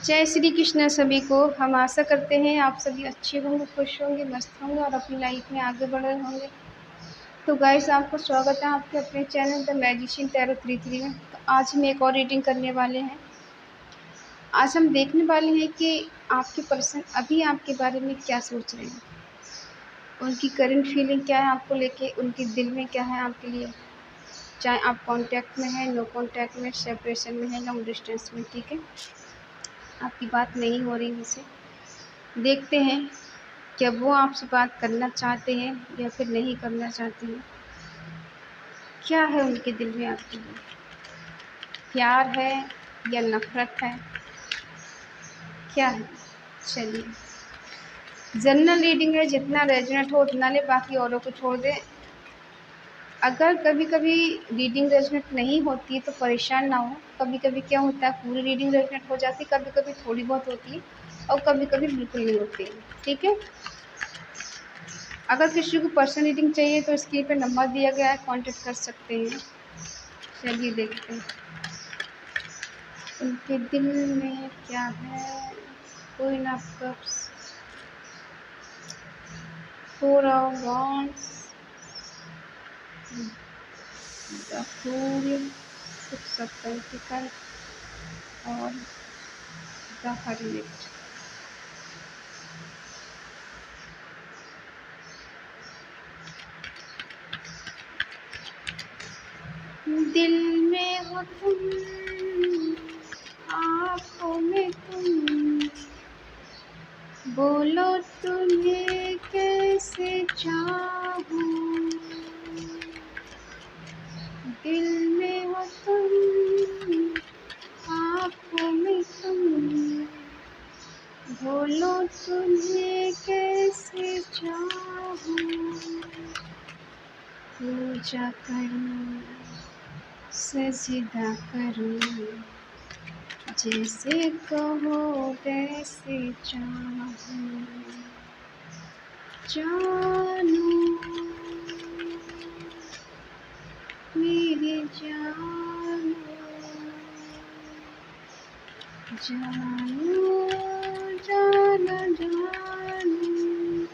जय श्री कृष्ण सभी को। हम आशा करते हैं आप सभी अच्छे होंगे, खुश होंगे, मस्त होंगे और अपनी लाइफ में आगे बढ़ रहे होंगे। तो गाइस, आपको स्वागत है आपके अपने चैनल द मैजिशियन टैरो 33 में। तो आज हम एक और रीडिंग करने वाले हैं। आज हम देखने वाले हैं कि आपके पर्सन अभी आपके बारे में क्या सोच रहे हैं, उनकी करंट फीलिंग क्या है आपको लेके, उनके दिल में क्या है आपके लिए। चाहे आप कांटेक्ट में हैं, नो कांटेक्ट में, सेपरेशन में हैं, लॉन्ग डिस्टेंस में, ठीक है, आपकी बात नहीं हो रही उनसे। देखते हैं क्या वो आपसे बात करना चाहते हैं या फिर नहीं करना चाहते हैं। क्या है उनके दिल में आपके लिए, प्यार है या नफरत है, क्या है। चलिए, जनरल रीडिंग है, जितना रेजोनेट हो उतना ले, बाकी औरों को छोड़ दें। अगर कभी कभी रीडिंग रेजोनेट नहीं होती है तो परेशान ना हो। कभी कभी क्या होता है, पूरी रीडिंग रेजोनेट हो जाती है, कभी कभी थोड़ी बहुत होती है और कभी कभी बिल्कुल नहीं होती है, ठीक है। अगर किसी को पर्सनल रीडिंग चाहिए तो स्क्रीन पे नंबर दिया गया है, कांटेक्ट कर सकते हैं। चलिए देखते हैं उनके दिल में क्या है। Queen of cups, four of wands, the fool, six of pentacles और द हर्मिट। दिल में हो तुम, आँखों में तुम, बोलो तुम्हें कैसे चाहूं। दिल में हो तुम, आँखों में तुम, बोलो तुम्हें कैसे चाहूं। पूजा करूं, सजदा करूं, जैसे कहो वैसे चाहूं। जानू मेरे जानू, जानू जाना जानू।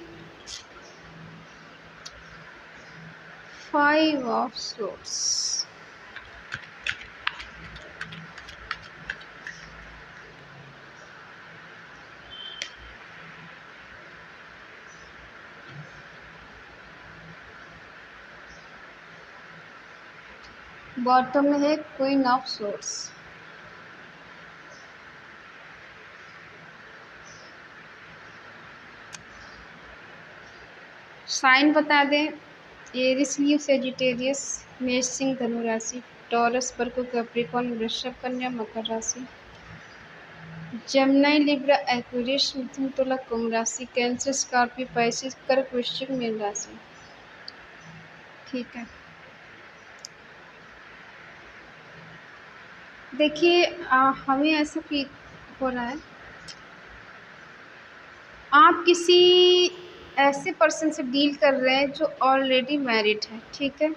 फाइव ऑफ सोर्ड्स, बॉटम में है क्वीन ऑफ सोर्ड्स। साइन बता दें, एरिस, लीव, सेजिटेरियस, मेष, सिंह, धनु राशि, टॉरस, वर्गो, कैप्रिकॉर्न, वृषभ, कन्या, मकर राशि, जमनाई, लिब्रा, एक्वेरियस, मिथुन, तुला, कुंभ राशि, कैंसर, स्कॉर्पियो, पाइसेस, कर्क, वृश्चिक, मीन राशि, ठीक है। देखिए, हमें ऐसा फील हो रहा है आप किसी ऐसे पर्सन से डील कर रहे हैं जो ऑलरेडी मैरिड है, ठीक है।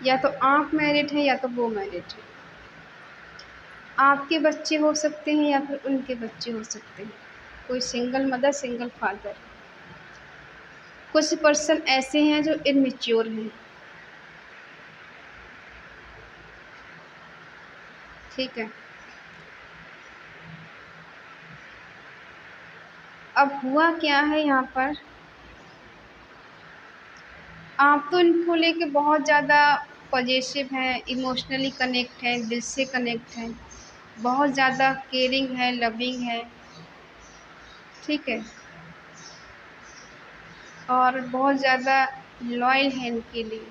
या तो आप मैरिड हैं या तो वो मैरिड है। आपके बच्चे हो सकते हैं या फिर उनके बच्चे हो सकते हैं। कोई सिंगल मदर, सिंगल फादर। कुछ पर्सन ऐसे हैं जो इनमेच्योर हैं, ठीक है। अब हुआ क्या है यहाँ पर, आप तो इनको लेके बहुत ज़्यादा पॉजिटिव हैं, इमोशनली कनेक्ट हैं, दिल से कनेक्ट हैं, बहुत ज़्यादा केयरिंग है, लविंग है, ठीक है, और बहुत ज़्यादा लॉयल है इनके लिए।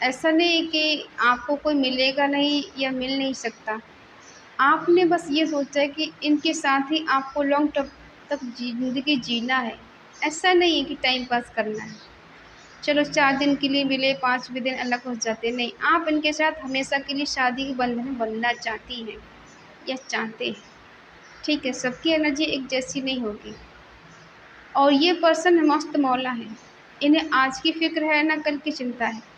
ऐसा नहीं कि आपको कोई मिलेगा नहीं या मिल नहीं सकता। आपने बस ये सोचा है कि इनके साथ ही आपको लॉन्ग टर्म तक ज़िंदगी जीना है। ऐसा नहीं है कि टाइम पास करना है, चलो 4 दिन के लिए मिले, 5वें दिन अलग हो जाते, नहीं। आप इनके साथ हमेशा के लिए शादी के बंधन में बंधना चाहती हैं या चाहते हैं, ठीक है। सबकी एनर्जी एक जैसी नहीं होगी। और ये पर्सन मस्त मौला है, इन्हें आज की फिक्र है ना कल की चिंता है।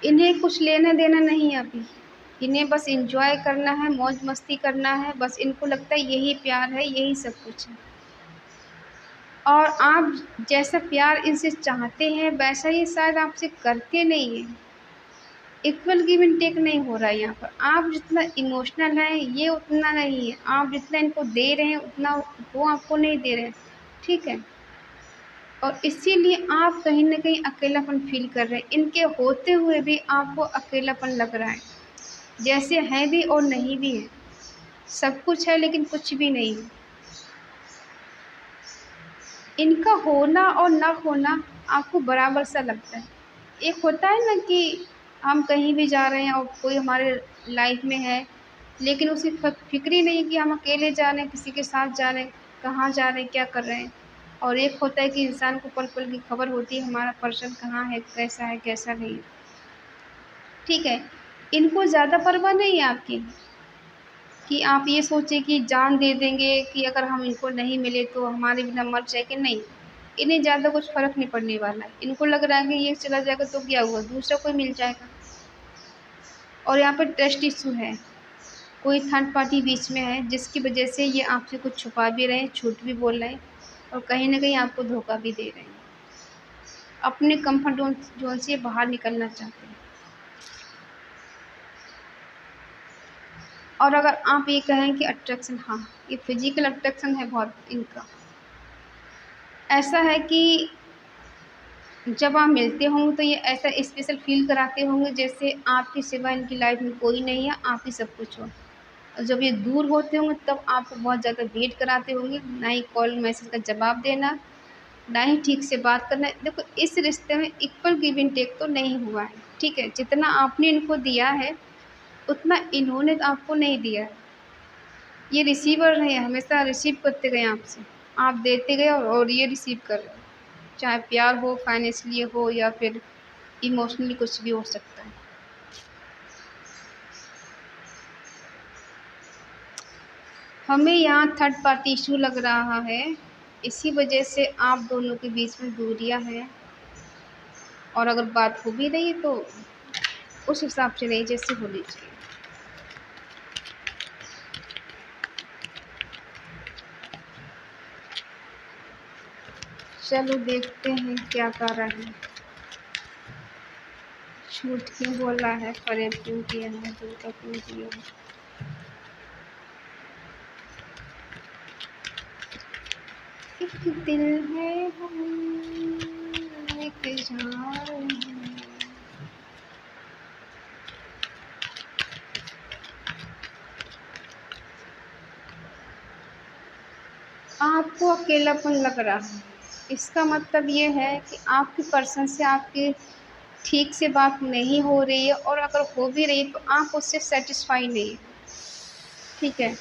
इन्हें कुछ लेना देना नहीं है अभी, इन्हें बस एंजॉय करना है, मौज मस्ती करना है, बस इनको लगता है यही प्यार है, यही सब कुछ है। और आप जैसा प्यार इनसे चाहते हैं वैसा ये शायद आपसे करते नहीं हैं। इक्वल गिव एंड टेक नहीं हो रहा है यहाँ पर। आप जितना इमोशनल हैं ये उतना नहीं है, आप जितना इनको दे रहे हैं उतना वो आपको नहीं दे रहे हैं, ठीक है। और इसीलिए आप कहीं न कहीं अकेलापन फ़ील कर रहे हैं। इनके होते हुए भी आपको अकेलापन लग रहा है, जैसे हैं भी और नहीं भी है। सब कुछ है लेकिन कुछ भी नहीं है। इनका होना और ना होना आपको बराबर सा लगता है। एक होता है ना कि हम कहीं भी जा रहे हैं और कोई हमारे लाइफ में है, लेकिन उसे फ़िक्र ही नहीं है कि हम अकेले जा रहे हैं, किसी के साथ जा रहे हैं, कहाँ जा रहे हैं, क्या कर रहे हैं। और एक होता है कि इंसान को पल-पल की खबर होती है हमारा पर्सन कहाँ है, कैसा नहीं है। ठीक है, इनको ज़्यादा परवाह नहीं है आपकी कि आप ये सोचें कि जान दे देंगे कि अगर हम इनको नहीं मिले तो हमारे बिना मर जाएँगे, नहीं। इन्हें ज़्यादा कुछ फ़र्क नहीं पड़ने वाला है। इनको लग रहा है कि ये चला जाएगा तो क्या हुआ, दूसरा कोई मिल जाएगा। और यहाँ पर ट्रस्ट इश्यू है, कोई थर्ड पार्टी बीच में है जिसकी वजह से ये आपसे कुछ छुपा भी रहे हैं, झूठ भी बोल रहे हैं और कहीं न कहीं आपको धोखा भी दे रहे हैं। अपने कम्फर्ट ज़ोन से बाहर निकलना चाहते हैं। और अगर आप ये कहें कि अट्रैक्शन, हाँ, ये फ़िज़िकल अट्रैक्शन है बहुत इनका। ऐसा है कि जब आप मिलते होंगे तो ये ऐसा स्पेशल फ़ील कराते होंगे जैसे आपके सिवा इनकी लाइफ़ में कोई नहीं है, आप ही सब कुछ हो। और जब ये दूर होते होंगे तब आपको बहुत ज़्यादा वेट कराते होंगे, ना ही कॉल मैसेज का जवाब देना, ना ही ठीक से बात करना। देखो इस रिश्ते में इक्वल गिव एंड टेक तो नहीं हुआ है, ठीक है? जितना आपने इनको दिया है, उतना इन्होंने तो आपको नहीं दिया है। ये रिसीवर रहे हैं, हमेशा रिसीव करते गए आपसे। आप देते गए और ये रिसीव कर रहे हैं। चाहे प्यार हो, फाइनेंशियली हो या फिर इमोशनली, कुछ भी हो सकता है। हमें यहाँ थर्ड पार्टी इश्यू लग रहा है, इसी वजह से आप दोनों के बीच में दूरियां हैं। और अगर बात हो भी रही है तो उस हिसाब से नहीं जैसे होनी चाहिए। चलो देखते हैं क्या कर रहा है, झूठ क्यों बोला है, फरेब क्यों किया है, धोखा क्यों दिया है। एक दिल है हम, एक जान है। आपको अकेलापन लग रहा है, इसका मतलब ये है कि आपके पर्सन से आपकी ठीक से बात नहीं हो रही है, और अगर हो भी रही है तो आप उससे सैटिस्फाई नहीं है, ठीक है।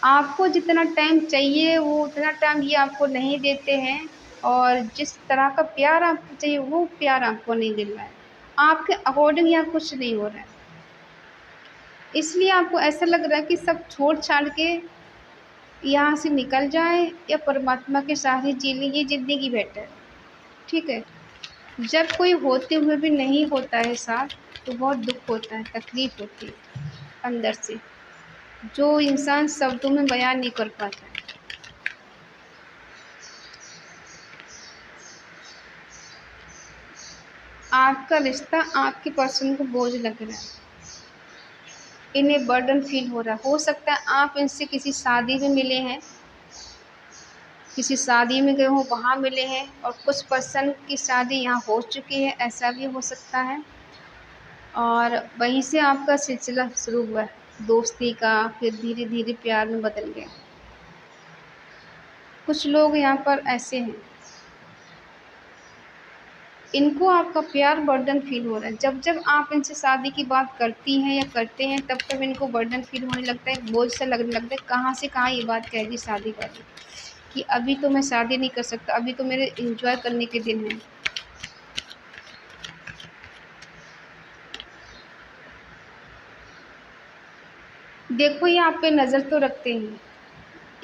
आपको जितना टाइम चाहिए वो उतना टाइम ये आपको नहीं देते हैं, और जिस तरह का प्यार आपको चाहिए वो प्यार आपको नहीं मिल रहा है। आपके अकॉर्डिंग यहाँ कुछ नहीं हो रहा है, इसलिए आपको ऐसा लग रहा है कि सब छोड़ छाड़ के यहाँ से निकल जाएं या परमात्मा के सहारे जी लें, ये ज़िंदगी बेटर है, ठीक है। जब कोई होते हुए भी नहीं होता है साथ तो बहुत दुख होता है, तकलीफ़ होती है अंदर से, जो इंसान शब्दों में बयान नहीं कर पाता है। आपका रिश्ता आपके पर्सन को बोझ लग रहा है, इन्हें बर्डन फील हो रहा है। हो सकता है आप इनसे किसी शादी में मिले हैं, किसी शादी में गए हों वहाँ मिले हैं, और कुछ पर्सन की शादी यहाँ हो चुकी है, ऐसा भी हो सकता है। और वहीं से आपका सिलसिला शुरू हुआ है दोस्ती का, फिर धीरे धीरे प्यार में बदल गया। कुछ लोग यहाँ पर ऐसे हैं, इनको आपका प्यार बर्डन फील हो रहा है। जब जब आप इनसे शादी की बात करती हैं या करते हैं तब तब इनको बर्डन फील होने लगता है, बोझ सा लगने लगता है। कहाँ से कहाँ ये बात कह दी शादी वाली, कि अभी तो मैं शादी नहीं कर सकता, अभी तो मेरे एंजॉय करने के दिन हैं। देखो ये आप पे नज़र तो रखते हैं,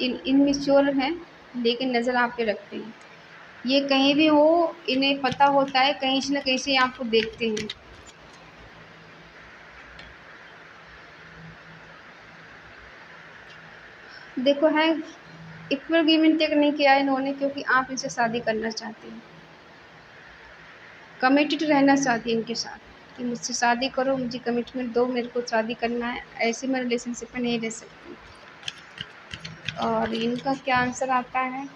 इनमेच्योर हैं लेकिन नज़र आप पे रखते हैं। ये कहीं भी हो, इन्हें पता होता है कहीं से न कहीं से ये आपको देखते हैं। देखो है, इक्वल गिव एंड टेक नहीं किया है इन्होंने, क्योंकि आप इनसे शादी करना चाहते हैं, कमिटेड रहना चाहती है इनके साथ कि मुझसे शादी करो, मुझे कमिटमेंट दो, मेरे को शादी करना है, ऐसे मैं रिलेशनशिप में नहीं रह सकती। और इनका क्या आंसर आता है?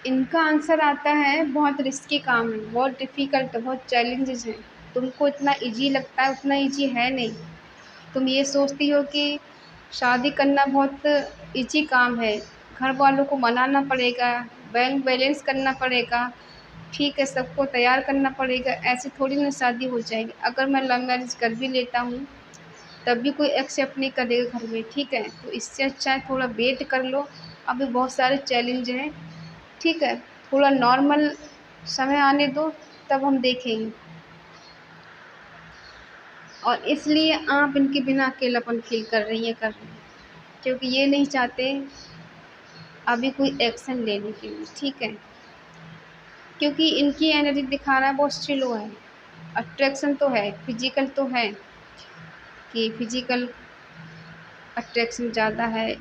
इनका आंसर आता है बहुत रिस्की काम है, बहुत डिफ़िकल्ट है, बहुत चैलेंजेस हैं। तुमको इतना ईज़ी लगता है, उतना ईज़ी है नहीं। तुम ये सोचती हो कि शादी करना बहुत ईज़ी काम है, घर वालों को मनाना पड़ेगा, बैंक बैलेंस करना पड़ेगा, ठीक है, सबको तैयार करना पड़ेगा, ऐसे थोड़ी ना शादी हो जाएगी। अगर मैं लव मैरिज कर भी लेता हूँ, तब भी कोई एक्सेप्ट नहीं करेगा घर में, ठीक है? तो इससे अच्छा है थोड़ा वेट कर लो, अभी बहुत सारे चैलेंज हैं, ठीक है? थोड़ा नॉर्मल समय आने दो, तब हम देखेंगे। और इसलिए आप इनके बिना अकेलापन फ़ील कर रही हैं, क्योंकि ये नहीं चाहते अभी कोई एक्शन लेने के लिए, ठीक है? क्योंकि इनकी एनर्जी दिखा रहा है बहुत स्लो है, अट्रैक्शन तो है, फिज़िकल तो है कि फिज़िकल अट्रैक्शन ज़्यादा है,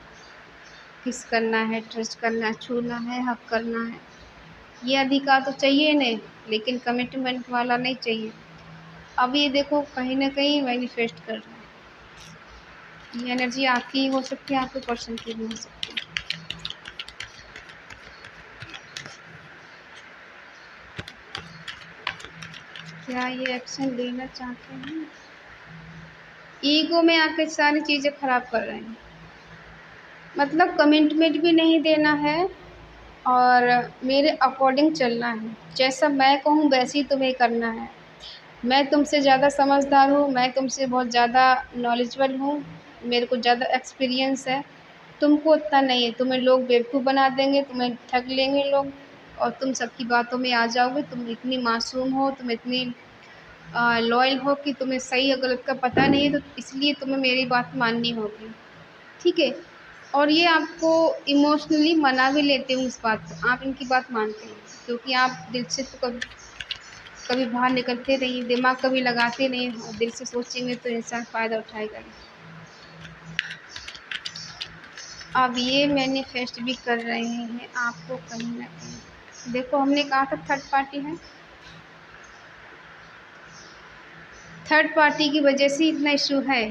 किस करना है, ट्रस्ट करना है, छूना है, हग करना है, ये अधिकार तो चाहिए इन्हें, लेकिन कमिटमेंट वाला नहीं चाहिए। अब ये देखो कहीं न कहीं मैनिफेस्ट कर रहा है, ये एनर्जी आपकी हो सकती है, आपके पर्सन की भी हो सकती है। क्या ये एक्शन लेना चाहते हैं? ईगो में आके सारी चीज़ें खराब कर रहे हैं, मतलब कमिटमेंट भी नहीं देना है और मेरे अकॉर्डिंग चलना है, जैसा मैं कहूँ वैसे ही तुम्हें करना है। मैं तुमसे ज़्यादा समझदार हूँ, मैं तुमसे बहुत ज़्यादा नॉलेजेबल हूँ, मेरे को ज़्यादा एक्सपीरियंस है, तुमको उतना नहीं है। तुम्हें लोग बेवकूफ़ बना देंगे, तुम्हें ठग लेंगे लोग और तुम सबकी बातों में आ जाओगे। तुम इतनी मासूम हो, तुम इतनी लॉयल हो कि तुम्हें सही और गलत का पता नहीं है, तो इसलिए तुम्हें मेरी बात माननी होगी, ठीक है? और ये आपको इमोशनली मना भी लेते हो इस बात को, आप इनकी बात मानते हैं, क्योंकि आप दिल से तो कभी कभी बाहर निकलते नहीं, दिमाग कभी लगाते नहीं और दिल से सोचेंगे तो इंसान फ़ायदा उठाएगा ही। अब ये मैनिफेस्ट भी कर रहे हैं आपको कहीं न कहीं। देखो हमने कहा था थर्ड पार्टी है, थर्ड पार्टी की वजह से इतना इश्यू है।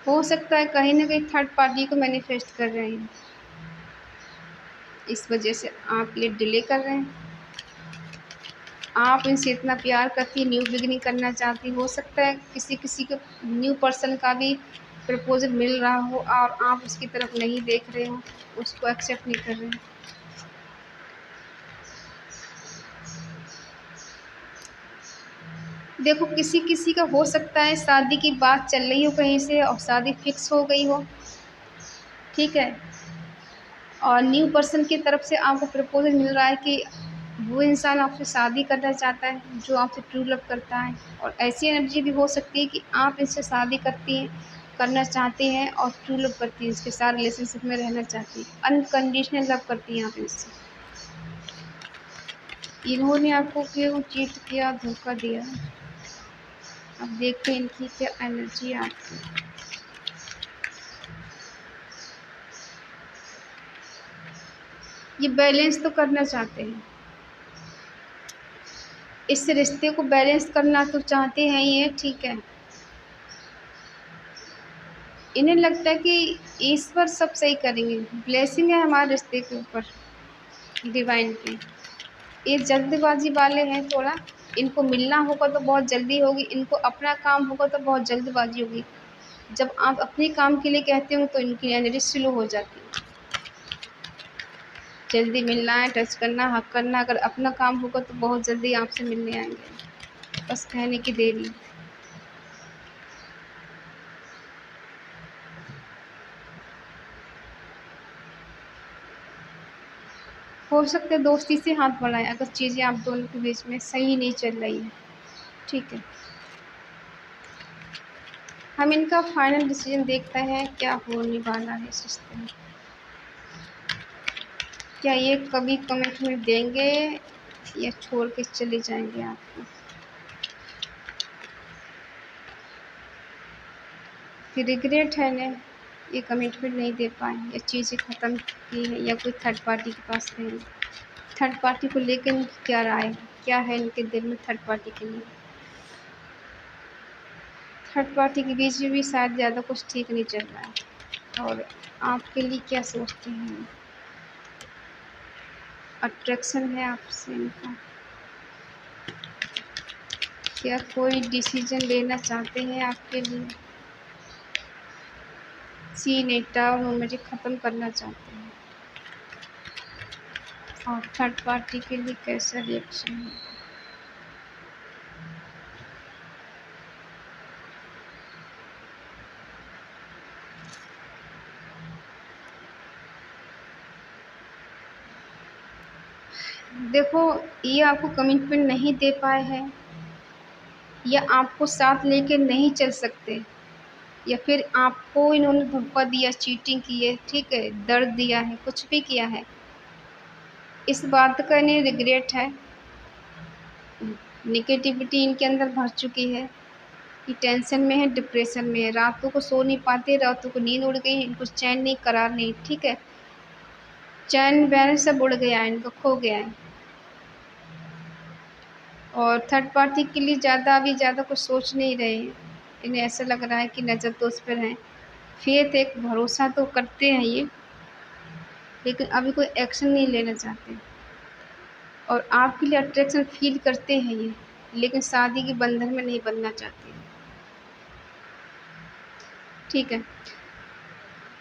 हो सकता है कहीं न कहीं थर्ड पार्टी को मैनिफेस्ट कर रहे हैं, इस वजह से आप ये डिले कर रहे हैं। आप इनसे इतना प्यार करती, न्यू बिगिनिंग करना चाहती, हो सकता है किसी को न्यू पर्सन का भी प्रपोज़ल मिल रहा हो और आप उसकी तरफ नहीं देख रहे हो, उसको एक्सेप्ट नहीं कर रहे हैं। देखो किसी-किसी का हो सकता है शादी की बात चल रही हो कहीं से और शादी फिक्स हो गई हो, ठीक है? और न्यू पर्सन की तरफ से आपको प्रपोज़ल मिल रहा है कि वो इंसान आपसे शादी करना चाहता है, जो आपसे ट्रू लव करता है। और ऐसी एनर्जी भी हो सकती है कि आप इनसे शादी करती हैं, करना चाहती हैं और ट्रू लव करती हैं, इसके साथ रिलेशनशिप में रहना चाहती हैं, अनकंडीशनल लव करती हैं आप इनसे। इन्होंने आपको क्यों चीट किया, धोखा दिया? अब देखते हैं इनकी क्या एनर्जी आती है। ये बैलेंस तो करना चाहते हैं, इस रिश्ते को बैलेंस करना तो चाहते हैं ये, ठीक है। इन्हें लगता है कि ईश्वर सब सही करेंगे, ब्लेसिंग है हमारे रिश्ते के ऊपर डिवाइन की। ये जल्दबाजी वाले हैं थोड़ा, इनको मिलना होगा तो बहुत जल्दी होगी, इनको अपना काम होगा तो बहुत जल्दबाजी होगी। जब आप अपने काम के लिए कहते हो तो इनकी एनर्जी स्लो हो जाती है, जल्दी मिलना है, टच करना, हक करना। अगर अपना काम होगा तो बहुत जल्दी आपसे मिलने आएंगे, बस कहने की देरी। हो सकता है दोस्ती से हाथ बढ़ाएं अगर चीज़ें आप दोनों के बीच में सही नहीं चल रही हैं, ठीक है। हम इनका फाइनल डिसीजन देखते हैं क्या होने वाला है इस रिश्ते में। क्या ये कभी कमिटमेंट देंगे या छोड़ के चले जाएंगे आपको? कि रिग्रेट है ना, ये कमिटमेंट नहीं दे पाए या चीज़ें ख़त्म की है या कोई थर्ड पार्टी के पास गए। थर्ड पार्टी को लेकर इनकी क्या राय है, क्या है इनके दिल में थर्ड पार्टी के लिए। थर्ड पार्टी के बीच में भी शायद ज़्यादा कुछ ठीक नहीं चल रहा है। और आपके लिए क्या सोचते हैं, अट्रैक्शन है आपसे इनका, क्या कोई डिसीजन लेना चाहते हैं आपके लिए। सीन एटा और मोमेंट ख़त्म करना चाहते हैं। और थर्ड पार्टी के लिए कैसा रिएक्शन है। देखो, ये आपको कमिटमेंट नहीं दे पाए हैं या आपको साथ लेके नहीं चल सकते, या फिर आपको इन्होंने धोखा दिया, चीटिंग की है, ठीक है, दर्द दिया है, कुछ भी किया है, इस बात का इन्हें रिग्रेट है। नेगेटिविटी इनके अंदर भर चुकी है, ये टेंशन में है, डिप्रेशन में है, रातों को सो नहीं पाते, रातों को नींद उड़ गई, इनको चैन नहीं, करार नहीं, ठीक है, चैन बैन सब उड़ गया है, इनका खो गया है। और थर्ड पार्टी के लिए अभी ज़्यादा कुछ सोच नहीं रहे हैं। इन्हें ऐसा लग रहा है कि नज़र तो उस पर है, फेथ एक भरोसा तो करते हैं ये, लेकिन अभी कोई एक्शन नहीं लेना चाहते। और आपके लिए अट्रैक्शन फील करते हैं ये, लेकिन शादी के बंधन में नहीं बनना चाहते, ठीक है।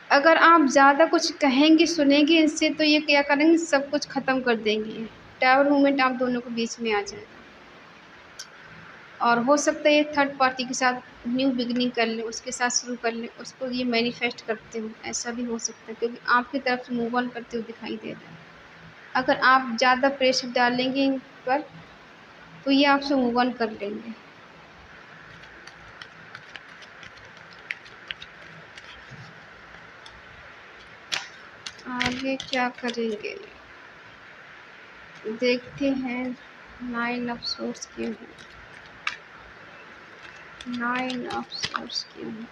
अगर आप ज़्यादा कुछ कहेंगे, सुनेंगे इनसे, तो ये क्या करेंगे, सब कुछ ख़त्म कर देंगे। टावर मूवमेंट आप दोनों के बीच में आ जाएगा। और हो सकता है ये थर्ड पार्टी के साथ न्यू बिगिनिंग कर लें, उसके साथ शुरू कर लें, उसको ये मैनिफेस्ट करते हो, ऐसा भी हो सकता है, क्योंकि आपकी तरफ से मूव ऑन करते हुए दिखाई दे रहा है। अगर आप ज़्यादा प्रेशर डालेंगे इन पर, तो ये आपसे मूव ऑन कर लेंगे। आगे क्या करेंगे देखते हैं। 9 ऑफ सोर्स क्यों है, 9 ऑफ सोर्स क्यों है।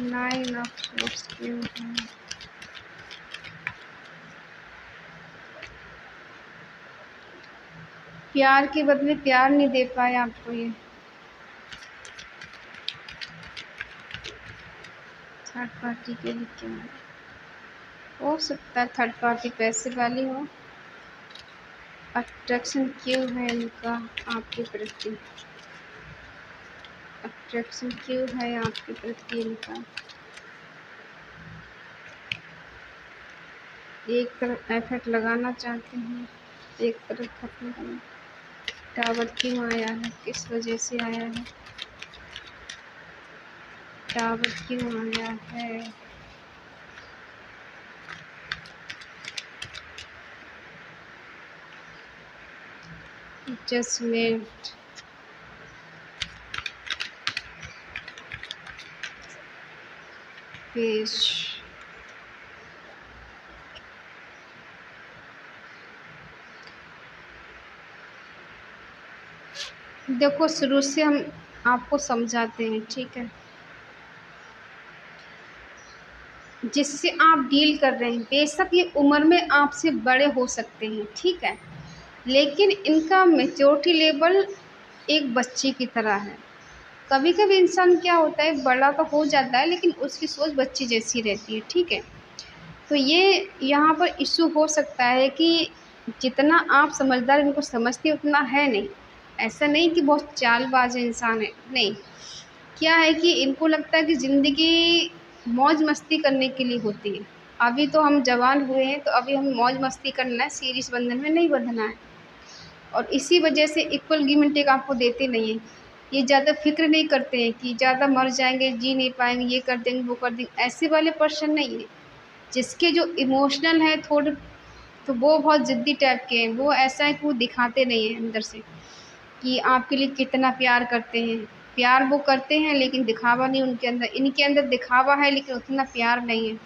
नाइन ऑफ सोर्स क्यों है। प्यार के बदले प्यार नहीं दे पाए आपको ये। थर्ड पार्टी के लिए क्या है, हो सकता है थर्ड पार्टी पैसे वाली हो। अट्रैक्शन क्यों है इनका आपके प्रति, अट्रैक्शन क्यों है आपके प्रति इनका। एक तरफ एफर्ट लगाना चाहते हैं, एक तरफ खत्म करना। टावर क्यों आया है, किस वजह से आया है, टावर क्यों आया है। जजमेंट, पेज, देखो शुरू से हम आपको समझाते हैं, ठीक है, जिससे आप डील कर रहे हैं, बेशक ये उम्र में आपसे बड़े हो सकते हैं, ठीक है, लेकिन इनका मैच्योरिटी लेवल एक बच्चे की तरह है। कभी कभी इंसान क्या होता है, बड़ा तो हो जाता है, लेकिन उसकी सोच बच्चे जैसी रहती है, ठीक है। तो ये यहाँ पर इशू हो सकता है कि जितना आप समझदार इनको समझते उतना है नहीं। ऐसा नहीं कि बहुत चालबाज इंसान है, नहीं। क्या है कि इनको लगता है कि ज़िंदगी मौज मस्ती करने के लिए होती है। अभी तो हम जवान हुए हैं, तो अभी हमें मौज मस्ती करना है, सीरियस बंधन में नहीं बंधना है। और इसी वजह से इक्वल गिव एंड टेक आपको देते नहीं हैं। ये ज़्यादा फ़िक्र नहीं करते हैं कि ज़्यादा मर जाएँगे, जी नहीं पाएँगे, ये कर देंगे, वो कर देंगे, ऐसे वाले पर्सन नहीं है। जिसके जो इमोशनल हैं थोड़े, तो वो बहुत ज़िद्दी टाइप के हैं। वो ऐसा है कि वो दिखाते नहीं हैं अंदर से कि आपके लिए कितना प्यार करते हैं। प्यार वो करते हैं, लेकिन दिखावा नहीं उनके अंदर। इनके अंदर दिखावा है, लेकिन उतना प्यार नहीं है।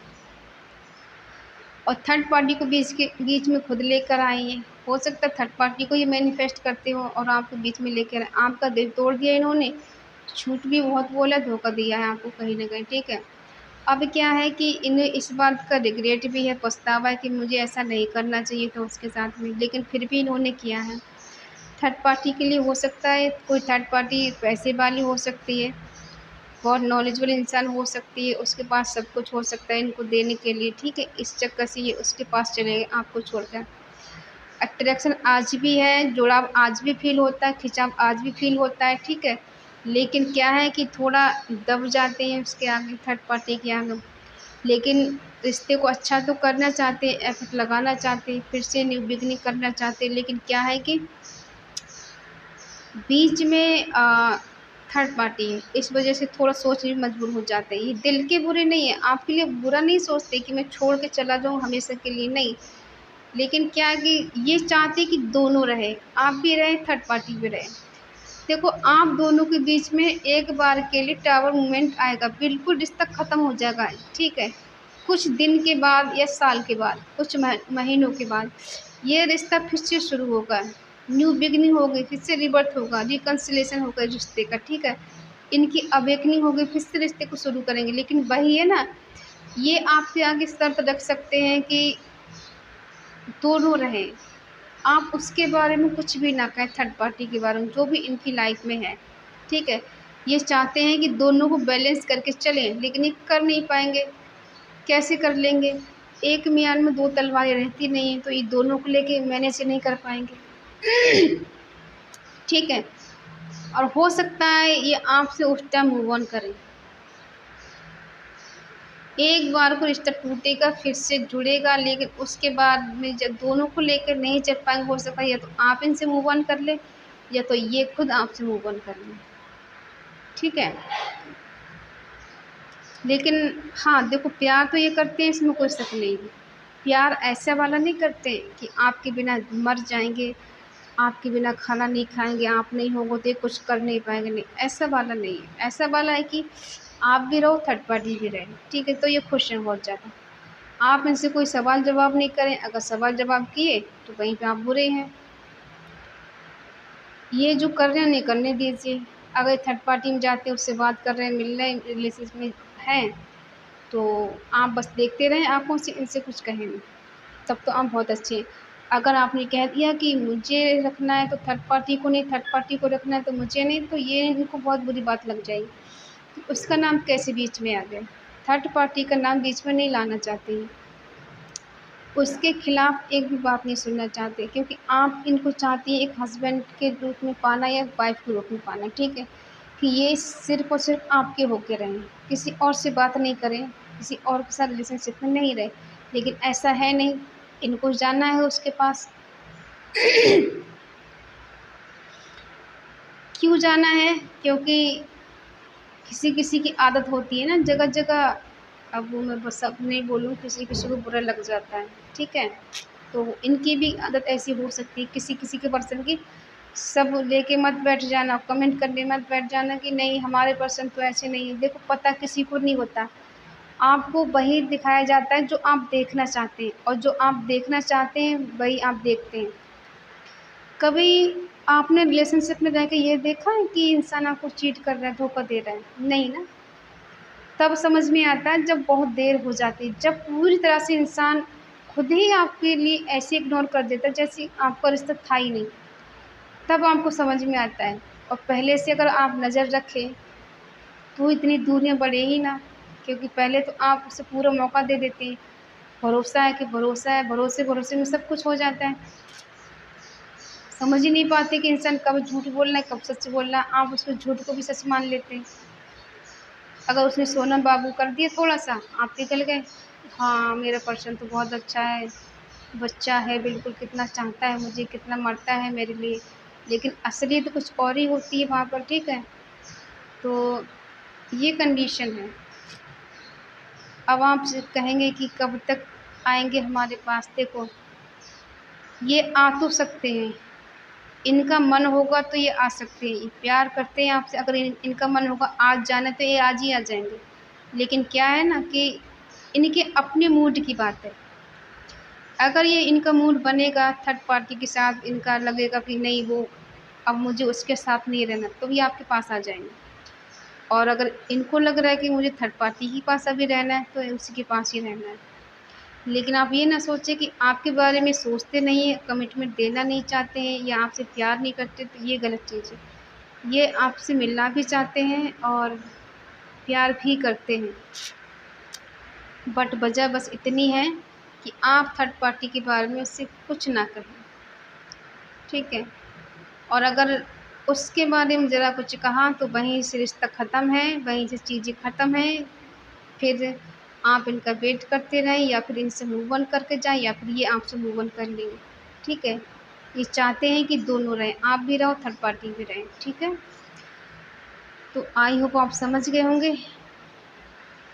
और थर्ड पार्टी को बीच में खुद लेकर आए हैं। हो सकता है थर्ड पार्टी को ये मैनिफेस्ट करते हो और आपको बीच में लेकर आए, आपका दिल तोड़ दिया इन्होंने, झूठ भी बहुत बोला, धोखा दिया है आपको कहीं न कहीं, ठीक है। अब क्या है कि इन्हें इस बात का रिग्रेट भी है, पछतावा है कि मुझे ऐसा नहीं करना चाहिए था उसके साथ में, लेकिन फिर भी इन्होंने किया है। थर्ड पार्टी के लिए हो सकता है कोई थर्ड पार्टी पैसे वाली हो सकती है, बहुत नॉलेजेबल इंसान हो सकती है, उसके पास सब कुछ हो सकता है इनको देने के लिए, ठीक है। इस चक्कर से ये उसके पास चले गए आपको छोड़कर। अट्रैक्शन आज भी है, जुड़ाव आज भी फ़ील होता है, खिंचाव आज भी फ़ील होता है, ठीक है। लेकिन क्या है कि थोड़ा दब जाते हैं उसके आगे, थर्ड पार्टी के आगे। लेकिन रिश्ते को अच्छा तो करना चाहते हैं, एफ़र्ट लगाना चाहते हैं, फिर से न्यू बिगिनिंग करना चाहते हैं, लेकिन क्या है कि बीच में थर्ड पार्टी है, इस वजह से थोड़ा सोचने में मजबूर हो जाते हैं। ये दिल के बुरे नहीं है, आपके लिए बुरा नहीं सोचते कि मैं छोड़ के चला जाऊँ हमेशा के लिए, नहीं। लेकिन क्या है कि ये चाहते कि दोनों रहें, आप भी रहें, थर्ड पार्टी भी रहे। देखो आप दोनों के बीच में एक बार के लिए टावर मूवमेंट आएगा, बिल्कुल रिश्ता ख़त्म हो जाएगा, ठीक है। कुछ दिन के बाद या साल के बाद, कुछ महीनों के बाद ये रिश्ता फिर से शुरू होगा, न्यू बिगिनिंग होगी, फिर से रिबर्थ होगा, रिकन्सिलिएशन होगा रिश्ते का, ठीक है। इनकी अवेकनिंग होगी, फिर से रिश्ते को शुरू करेंगे। लेकिन वही है ना, ये आपके आगे शर्त रख सकते हैं कि दोनों रहें, आप उसके बारे में कुछ भी ना कहें, थर्ड पार्टी के बारे में, जो भी इनकी लाइफ में है, ठीक है। ये चाहते हैं कि दोनों को बैलेंस करके चलें, लेकिन ये कर नहीं पाएंगे। कैसे कर लेंगे? एक म्यान में दो तलवारें रहती नहीं हैं, तो ये दोनों को लेके मैनेज नहीं कर पाएंगे। ठीक है। और हो सकता है ये आपसे उस टाइम मूव ऑन करें, एक बार को रिश्ता टूटेगा फिर से जुड़ेगा, लेकिन उसके बाद में जब दोनों को लेकर नहीं चल पाएंगे, हो सकता है या तो आप इनसे मूव ऑन कर ले या तो ये खुद आपसे मूव ऑन कर लें, ठीक है। लेकिन हाँ देखो, प्यार तो ये करते हैं, इसमें कोई शक नहीं है। प्यार ऐसा वाला नहीं करते कि आपके बिना मर जाएंगे, आपके बिना खाना नहीं खाएंगे, आप नहीं होगे तो ये कुछ कर नहीं पाएंगे, नहीं, ऐसा वाला नहीं है। ऐसा वाला है कि आप भी रहो, थर्ड पार्टी भी रहे, ठीक है, तो ये खुश हैं बहुत ज़्यादा। आप इनसे कोई सवाल जवाब नहीं करें, अगर सवाल जवाब किए तो वहीं पे आप बुरे हैं। ये जो कर रहे हैं नहीं करने दीजिए। अगर थर्ड पार्टी में जाते हैं, उससे बात कर रहे हैं, मिल रहे हैं, रिलेशनशिप में हैं, तो आप बस देखते रहें आँखों से, इनसे कुछ कहें नहीं, तब तो आप बहुत अच्छे हैं। अगर आपने कह दिया कि मुझे रखना है तो थर्ड पार्टी को नहीं, थर्ड पार्टी को रखना है तो मुझे नहीं, तो ये इनको बहुत बुरी बात लग जाएगी कि उसका नाम कैसे बीच में आ गया। थर्ड पार्टी का नाम बीच में नहीं लाना चाहते हैं, उसके खिलाफ एक भी बात नहीं सुनना चाहते, क्योंकि आप इनको चाहती हैं एक हस्बैंड के रूप में पाना या वाइफ के रूप में पाना, ठीक है। कि ये सिर्फ़ और सिर्फ आपके होके रहें, किसी और से बात नहीं करें, किसी और के साथ रिलेशनशिप में नहीं रहें। लेकिन ऐसा है नहीं, इनको जाना है उसके पास। क्यों जाना है? क्योंकि किसी-किसी की आदत होती है ना जगह-जगह, अब वो मैं बस अब नहीं बोलूँ, किसी-किसी को बुरा लग जाता है, ठीक है? तो इनकी भी आदत ऐसी हो सकती है किसी-किसी के पर्सन की, सब लेके मत बैठ जाना, कमेंट करने मत बैठ जाना कि नहीं हमारे पर्सन तो ऐसे नहीं है। देखो पता किसी को नहीं होता, आपको वही दिखाया जाता है जो आप देखना चाहते हैं, और जो आप देखना चाहते हैं वही आप देखते हैं। कभी आपने रिलेशनशिप में रह के ये देखा है कि इंसान आपको चीट कर रहा है, धोखा दे रहा है? नहीं ना। तब समझ में आता है जब बहुत देर हो जाती है, जब पूरी तरह से इंसान खुद ही आपके लिए ऐसे इग्नोर कर देता है जैसे आपका रिश्ता था ही नहीं, तब आपको समझ में आता है। और पहले से अगर आप नज़र रखें तो इतनी दूरियां बढ़े ही ना, क्योंकि पहले तो आप उसे पूरा मौका दे देते हैं। भरोसा है कि भरोसा है, भरोसे भरोसे में सब कुछ हो जाता है। समझ ही नहीं पाते कि इंसान कब झूठ बोल रहा है, कब सच बोल रहा है, आप उसको झूठ को भी सच मान लेते हैं। अगर उसने सोनम बाबू कर दिया थोड़ा-सा, आप पिघल गए। हाँ, मेरा पर्सन तो बहुत अच्छा है, बच्चा है बिल्कुल, कितना चाहता है मुझे, कितना मरता है मेरे लिए। लेकिन असलियत कुछ और ही होती है वहाँ पर, ठीक है? तो ये कंडीशन है। अब आप कहेंगे कि कब तक आएँगे हमारे पास, देखो ये आ तो सकते हैं, इनका मन होगा तो ये आ सकते हैं, ये प्यार करते हैं आपसे, अगर इनका मन होगा आज जाना तो ये आज ही आ जाएँगे। लेकिन क्या है ना कि इनके अपने मूड की बात है, अगर ये इनका मूड बनेगा थर्ड पार्टी के साथ, इनका लगेगा कि नहीं वो अब मुझे उसके साथ नहीं रहना, तो ये आपके पास आ जाएंगे। और अगर इनको लग रहा है कि मुझे थर्ड पार्टी के पास अभी रहना है, तो उसी के पास ही रहना है। लेकिन आप ये ना सोचें कि आपके बारे में सोचते नहीं हैं, कमिटमेंट देना नहीं चाहते हैं या आपसे प्यार नहीं करते, तो ये गलत चीज़ है। ये आपसे मिलना भी चाहते हैं और प्यार भी करते हैं, बट वजह बस इतनी है कि आप थर्ड पार्टी के बारे में उससे कुछ ना कहें, ठीक है। और अगर उसके बारे में ज़रा कुछ कहा तो वहीं से रिश्ता ख़त्म है, वहीं से चीज़ें ख़त्म हैं। फिर आप इनका वेट करते रहें या फिर इनसे मूव ऑन करके जाएँ या फिर ये आपसे मूव ऑन कर लेंगे, ठीक है। ये चाहते हैं कि दोनों रहें, आप भी रहो, थर्ड पार्टी भी रहें, ठीक है। तो आई होप आप समझ गए होंगे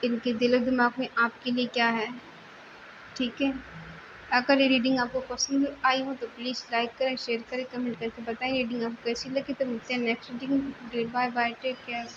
इनके दिलो दिमाग में आपके लिए क्या है, ठीक है। अगर ये रीडिंग आपको पसंद आई हो तो प्लीज़ लाइक करें, शेयर करें, कमेंट करके बताएं रीडिंग आपको कैसी लगी। तो मिलते हैं next reading. Bye bye, take care.